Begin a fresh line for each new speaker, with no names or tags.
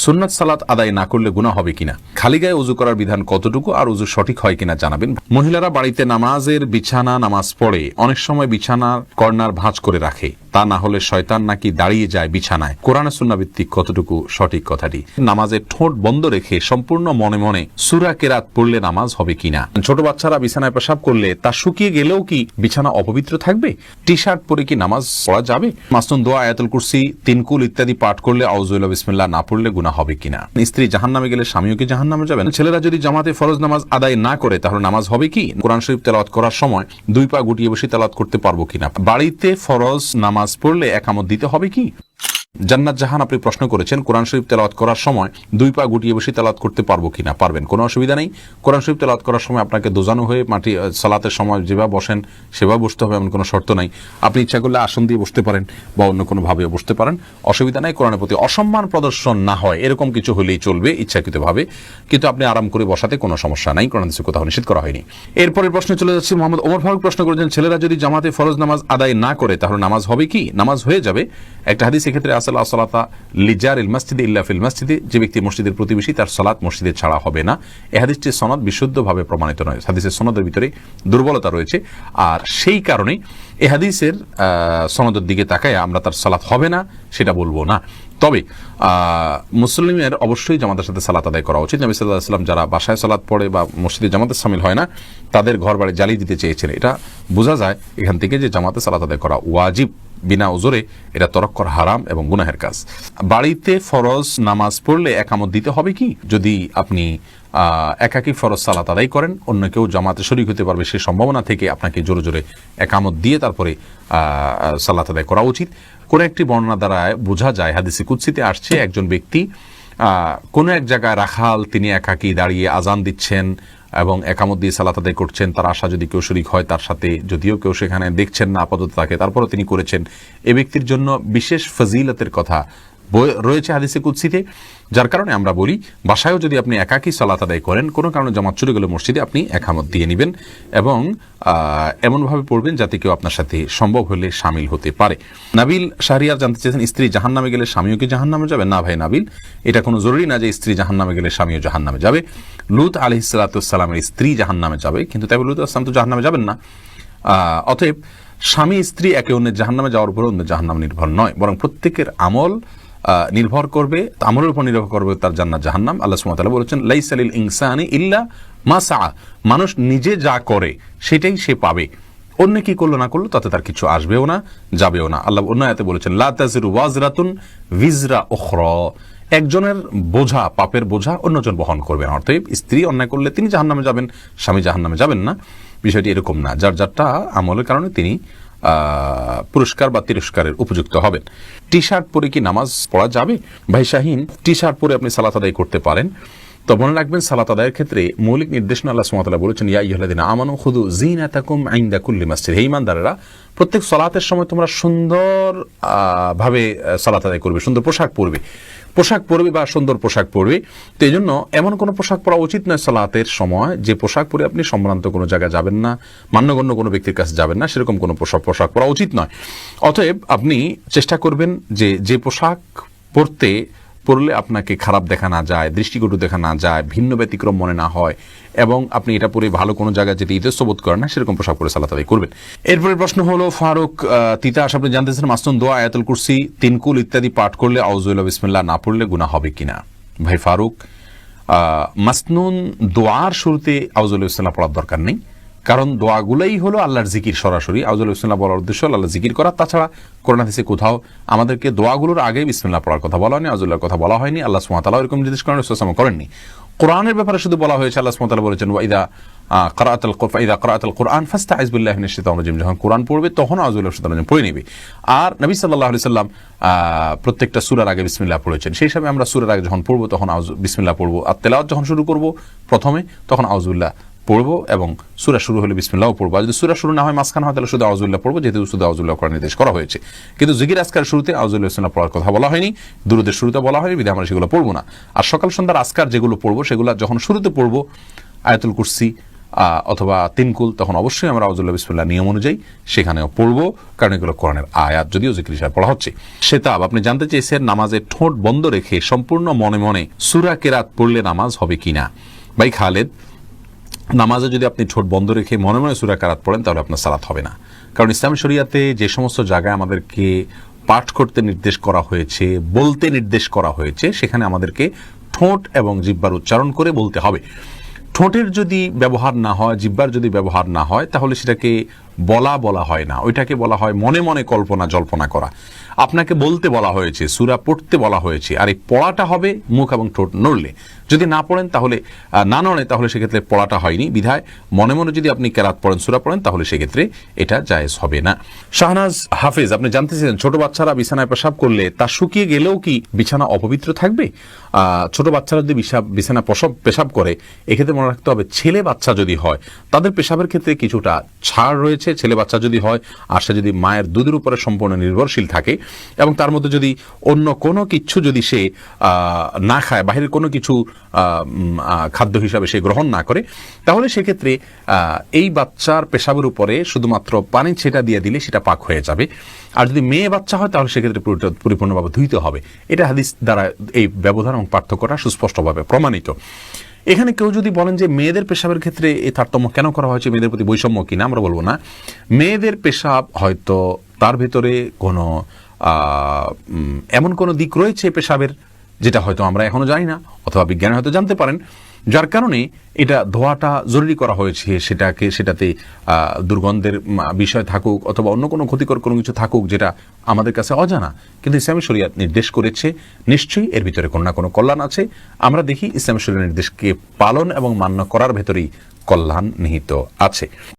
সুন্নাত সালাত আদায় না করলে গুনাহ হবে কিনা, খালি গায়ে উযু করার বিধান কতটুকু, আর উযু সঠিক হয় কিনা জানাবেন। মহিলারা বাড়িতে নামাজের বিছানা নামাজ পড়ে অনেক সময় বিছানার কর্নার ভাঁজ করে রাখে, তা না হলে শয়তান নাকি দাঁড়িয়ে যায় বিছানায়, কোরআন সুন্নাহ ভিত্তিক কতটুকু সঠিক কথাটি? নামাজের ঠোঁট বন্ধ রেখে সম্পূর্ণ মনে মনে সূরা কেরাত পড়লে নামাজ হবে কিনা? ছোট বাচ্চারা বিছানায় পেশাব করলে তা শুকিয়ে গেলেও কি বিছানা অপবিত্র থাকবে? টি শার্ট পরে কি নামাজ পড়া যাবে? মাসনুন দোয়া, আয়াতুল কুরসি, তিনকুল ইত্যাদি পাঠ করলে আউযুবিল্লাহ বিসমিল্লাহ না পড়লে গুনাহ হবে কিনা? স্ত্রী জাহান্নামে গেলে স্বামীও কি জাহান্নামে যাবেন? ছেলেরা যদি জামাতে ফরজ নামাজ আদায় না করে তাহলে নামাজ হবে কি? কোরআন শরীফ তেলাওয়াত করার সময় দুই পা গুটিয়ে বসে তেলাওয়াত করতে পারবো কিনা? বাড়িতে ফরজ নামাজ পড়লে একামত দিতে হবে কি? জান্নাত জাহান আপনি প্রশ্ন করেছেন, কোরআন শরীফ তেলাওয়াত করার সময় দুই পা গুটিয়ে বসে তেলাওয়াত করতে পারবো কিনা? পারবেন, কোনো অসুবিধা নেই। কোরআন শরীফ তেলাওয়াত করার সময় আপনাকে দোজানো হয়ে মাটি সালাতের সময় যেভাবে বসেন সেভাবে বসতে হবে এমন কোনো শর্ত নাই। আপনি ইচ্ছা করলে আসন দিয়ে বসতে পারেন বা অন্য কোনো ভাবেও বসতে পারেন, অসুবিধা নাই। কোরআনের প্রতি অসম্মান প্রদর্শন না হয় এরকম কিছু হলেই চলবে ইচ্ছাকৃতভাবে, কিন্তু আপনি আরাম করে বসাতে কোনো সমস্যা নাই, কোরআন হাদিসে কোথাও নিষেধ করা হয়নি। এরপরের প্রশ্নে চলে যাচ্ছে। মোহাম্মদ ওমর ফারুক প্রশ্ন করেছেন, ছেলেরা যদি জামাতে ফরজ নামাজ আদায় না করে তাহলে নামাজ হবে কি? নামাজ হয়ে যাবে। একটা হাদিস এক্ষেত্রে আসলে আসসালাতা লিজারিল মসজিদে ইল্লা ফিল মসজিদে, যে ব্যক্তি মসজিদের প্রতিবেশী তার সালাত মসজিদে ছাড়া হবে না। এই হাদিসটির সনদ বিশুদ্ধভাবে প্রমাণিত নয়, হাদিসের সনদের ভিতরে দুর্বলতা রয়েছে, আর সেই কারণে এই হাদিসের সনদের দিকে তাকায় আমরা তার সালাত হবে না সেটা বলবো না। তবে মুসলিমের অবশ্যই জামাতের সাথে সালাত আদায় করা উচিত। নবী সাল্লাল্লাহু আলাইহি ওয়াসাল্লাম যারা বাসায় সালাত পড়ে বা মসজিদে জামাতে শামিল হয় না তাদের ঘর বাড়ি জ্বালিয়ে দিতে চেয়েছেন। এটা বোঝা যায় এখান থেকে যে জামাতে সালাত আদায় করা ওয়াজিব, বিনা উজরে এটা তরক করা হারাম এবং গুনাহের কাজ। বাড়িতে ফরজ নামাজ পড়লে একামত দিতে হবে কি? যদি আপনি একাকী ফরজ সালাত আদায় করেন, অন্য কেউ জামাতে শরীক হতে পারবে সে সম্ভাবনা থেকে আপনাকে জোরে জোরে একামত দিয়ে তারপরে সালাত আদায় করা উচিত। কোন একটি বর্ণনা দ্বারা বোঝা যায়, হাদিসে কুদসিতে আসছে, একজন ব্যক্তি কোনো এক জায়গায় রাখাল, তিনি একাকী দাঁড়িয়ে আজান দিচ্ছেন এবং একামত দিয়ে সালাত আদায় করছেন, তার আশা যদি কেউ শরীক হয় তার সাথে, যদিও কেউ সেখানে দেখছেন না আপাতত তাকে, তারপরও তিনি করেছেন, এ ব্যক্তির জন্য বিশেষ ফজিলতের কথা রয়েছে হাদিসে কুদসিতে। যার কারণে আমরা বলি বাসায়ও যদি আপনি একাকী সালাত আদায় করেন, কোনো কারণে জামাত চলে গেলে মসজিদে আপনি একামত দিয়ে নেবেন এবং এমনভাবে পড়বেন যাতে কেউ আপনার সাথে সম্ভব হলে সামিল হতে পারে। নাবিল শাহরিয়ার জানতে চেয়েছেন, স্ত্রী জাহান্নামে গেলে স্বামীও কি জাহান্নামে যাবে? না ভাই নাবিল, এটা কোনো জরুরি না যে স্ত্রী জাহান্নামে গেলে স্বামীও জাহান্নামে যাবে। লূত আলাইহিস সালাতু ওয়াস সালামের স্ত্রী জাহান্নামে যাবে, কিন্তু তাই বলে লূত আসলাম তো জাহান্নামে যাবেন না। অতএব স্বামী স্ত্রী একে অন্যের জাহান্নামে যাওয়ার উপরে অন্য জাহান্নাম নির্ভর নয়, বরং প্রত্যেকের আমল নির্ভর করবে, আমলের উপর নির্ভর করবে তার জান্নাত জাহান্নাম। আল্লাহ সুবহানাহু ওয়া তাআলা বলেছেন, লাইসা লিল ইনসানি ইল্লা মা সাআ, মানুষ নিজে যা করে সেটাই সে পাবে, অন্য কি করলো না করলো তাতে তার কিছু আসবেও না যাবেও না। আল্লাহ অন্য আয়াতে বলেছেন, লা তাজিরু ওয়াজরাতুন ভিজরা উখরা, একজনের বোঝা, পাপের বোঝা অন্যজন বহন করবেন। অর্থাৎ স্ত্রী অন্যায় করলে তিনি জাহান্নামে যাবেন, স্বামী জাহান্নামে যাবেন না। বিষয়টি এরকম না, যার যারটা আমলের কারণে তিনি পুরস্কার বা তিরস্কারের উপযুক্ত হবেন। টি শার্ট পরে কি নামাজ পড়া যাবে? ভাই শাহিন, টি শার্ট পরে আপনি সালাত আদায় করতে পারেন, তো মনে রাখবেন সালাত আদায়ের ক্ষেত্রে মৌলিক নির্দেশনা আল্লাহ সুবহানাহু ওয়া তাআলা বলেছেন, ইয়া আইয়ুহাল্লাযীনা আমানু খুযু যিনাতাকুম ইনদা কুল্লি মাসজিদ, হে ঈমানদারেরা প্রত্যেক সালাতের সময় তোমরা সুন্দর ভাবে সালাত আদায় করবে, সুন্দর পোশাক পরবে বা সুন্দর পোশাক পরবে। তো এই জন্য এমন কোনো পোশাক পরা উচিত নয় সালাতের সময় যে পোশাক পরে আপনি সম্ভ্রান্ত কোনো জায়গায় যাবেন না, মান্যগণ্য কোনো ব্যক্তির কাছে যাবেন না, সেরকম কোনো পোশাক পরা উচিত নয়। অতএব আপনি চেষ্টা করবেন যে পোশাক পরলে আপনাকে খারাপ দেখা না যায়, দৃষ্টিকটু দেখা না যায়, ভিন্ন ব্যতিক্রম মনে না হয়, এবং আপনি এটা পরে ভালো কোনো জায়গায় যেতে ইতস্তবোধ করেন না, সেরকম পোশাক পরে সালাত আদায় করবেন। এরপরের প্রশ্ন হলো ফারুক তিতাস, আপনি জানতেছেন মাসনুন দোয়া, আয়াতুল কুরসি, তিনকুল ইত্যাদি পাঠ করলে আউযুবিল্লাহ বিসমিল্লাহ না পড়লে গুনাহ হবে কিনা? ভাই ফারুক, মাসনুন দোয়ার শুরুতে আউযুবিল্লাহ বিসমিল্লাহ পড়ার দরকার নেই, কারণ দোয়াগুলাই হলো আল্লাহর জিকির। সরাসরি আউযুবিল্লাহ বিসমিল্লাহ বলার উদ্দেশ্য আল্লাহ জিকির করা। তাছাড়া কোরআন হাদিসে কোথাও আমাদেরকে দোয়াগুলোর আগে বিসমিল্লাহ পড়ার কথা বলা হয়নি, আউযুবিল্লাহর কথা বলা হয়নি। আল্লাহ সুবহানাহু ওয়া তাআলা এরকম নির্দেশ করেননি। কোরআনের ব্যাপারে শুধু বলা হয়েছে, আল্লাহ সুবহানাহু ওয়া তাআলা বলেছেন, ওয়াইদা ক্রাআতাল কুরআন ফাস্তাইজ বিল্লাহি মিনাশ শাইতানির রাজিম, যখন কোরআন পড়বে তখন আউযুবিল্লাহি মিনাশ শাইতানির রাজিম পড়ে নেবে। আর নবী সাল্লাল্লাহু আলাইহি সাল্লাম প্রত্যেকটা সূরার আগে বিসমিল্লাহ পড়েছেন, সেই হিসাবে আমরা সূরার আগে যখন পড়বো তখন বিসমিল্লাহ পড়বো, আর তেলাওয়াত যখন শুরু করব প্রথমে তখন আউযুবিল্লাহ পড়বো এবং সূরা শুরু হলে বিসমিল্লাহ পড়বো। আর যদি সূরা শুরু না হয় মাঝখানে হয় তাহলে শুধু আউযুবিল্লাহ পড়বো, যেহেতু শুধু আউযুবিল্লাহ করার নির্দেশ করা হয়েছে। কিন্তু জিকির আজকার শুরুতে আউযুবিল্লাহ বিসমিল্লাহ পড়ার কথা বলা হয়নি, দুরূদের শুরুতে বলা হয়নি, বিধায় আমরা সেগুলো পড়বো না। আর সকাল সন্ধ্যার আজকার যেগুলো পড়বো সেগুলো যখন শুরুতে পড়বো আয়াতুল কুরসি, অথবা তিনকুল, তখন অবশ্যই আমরা আউযুবিল্লাহি বিসমিল্লাহ নিয়ম অনুযায়ী সেখানেও পড়ব, কারণ এগুলো কোরআনের আয়াত, যদিও জিকির হিসাবে পড়া হচ্ছে। সেতাব, আপনি জানতে চেয়েছেন নামাজে ঠোঁট বন্ধ রেখে সম্পূর্ণ মনে মনে সূরা কেরাত পড়লে নামাজ হবে কিনা। ভাই খালেদ, নামাজে যদি আপনি ঠোঁট বন্ধ রেখে মনে মনে সূরা কেরাত পড়েন তাহলে আপনার সালাত হবে না, কারণ ইসলামী শরিয়াতে যে সমস্ত জায়গায় আমাদেরকে পাঠ করতে নির্দেশ করা হয়েছে, বলতে নির্দেশ করা হয়েছে, সেখানে আমাদেরকে ঠোঁট এবং জিহ্বার উচ্চারণ করে বলতে হবে। ঠোঁটের যদি ব্যবহার না হয়, জিহ্বার যদি ব্যবহার না হয়, তাহলে সেটাকে বলা হয় না, ওইটাকে বলা হয় মনে মনে কল্পনা জল্পনা করা। আপনাকে বলতে বলা হয়েছে, সূরা পড়তে বলা হয়েছে, আর এই পড়াটা হবে মুখ এবং ঠোঁট নড়লে। যদি না পড়েন তাহলে না নড়ে, তাহলে সেক্ষেত্রে পড়াটা হয়নি। বিধায় মনে মনে যদি আপনি কেরাত পড়েন, সূরা পড়েন, তাহলে সেক্ষেত্রে এটা জায়েজ হবে না। শাহনাজ হাফেজ, আপনি জানতে চেয়েছেন ছোট বাচ্চারা বিছানায় পেশাব করলে তা শুকিয়ে গেলেও কি বিছানা অপবিত্র থাকবে? ছোট বাচ্চারা যদি বিছানা পেশাব করে, এক্ষেত্রে মনে রাখতে হবে ছেলে বাচ্চা যদি হয় তাদের পেশাবের ক্ষেত্রে কিছুটা ছাড় রয়েছে। ছেলে বাচ্চা যদি হয় আর সে যদি মায়ের দুধের উপরে সম্পূর্ণ নির্ভরশীল থাকে এবং তার মধ্যে যদি অন্য কোনো কিছু যদি সে না খায়, বাহিরের কোনো কিছু খাদ্য হিসাবে সে গ্রহণ না করে, তাহলে সেক্ষেত্রে এই বাচ্চার পেশাবের উপরে শুধুমাত্র পানি ছেটা দিয়ে দিলে সেটা পাক হয়ে যাবে। আর যদি মেয়ে বাচ্চা হয় তাহলে সেক্ষেত্রে পরিপূর্ণভাবে ধুইতে হবে। এটা হাদিস দ্বারা এই ব্যবধান এবং পার্থক্যটা সুস্পষ্টভাবে প্রমাণিত। এখানে কেউ যদি বলেন যে মেয়েদের পেশাবের ক্ষেত্রে এই তারতম্য কেন করা হয়েছে, মেয়েদের প্রতি বৈষম্য কিনা, আমরা বলবো না। মেয়েদের পেশাব হয়তো তার ভেতরে কোনো এমন কোনো দিক রয়েছে পেশাবের যেটা হয়তো আমরা এখনো জানি না, অথবা বিজ্ঞানী হয়তো জানতে পারেন, যার কারণে এটা ধোয়াটা জরুরি করা হয়েছে। সেটাতে দুর্গন্ধের বিষয় থাকুক অথবা অন্য কোনো ক্ষতিকর কোনো কিছু থাকুক যেটা আমাদের কাছে অজানা, কিন্তু ইসলামী শরিয়াত নির্দেশ করেছে, নিশ্চয়ই এর ভিতরে কোনো না কোনো কল্যাণ আছে। আমরা দেখি ইসলামী শরিয়ার নির্দেশকে পালন এবং মান্য করার ভেতরেই কল্যাণ নিহিত আছে।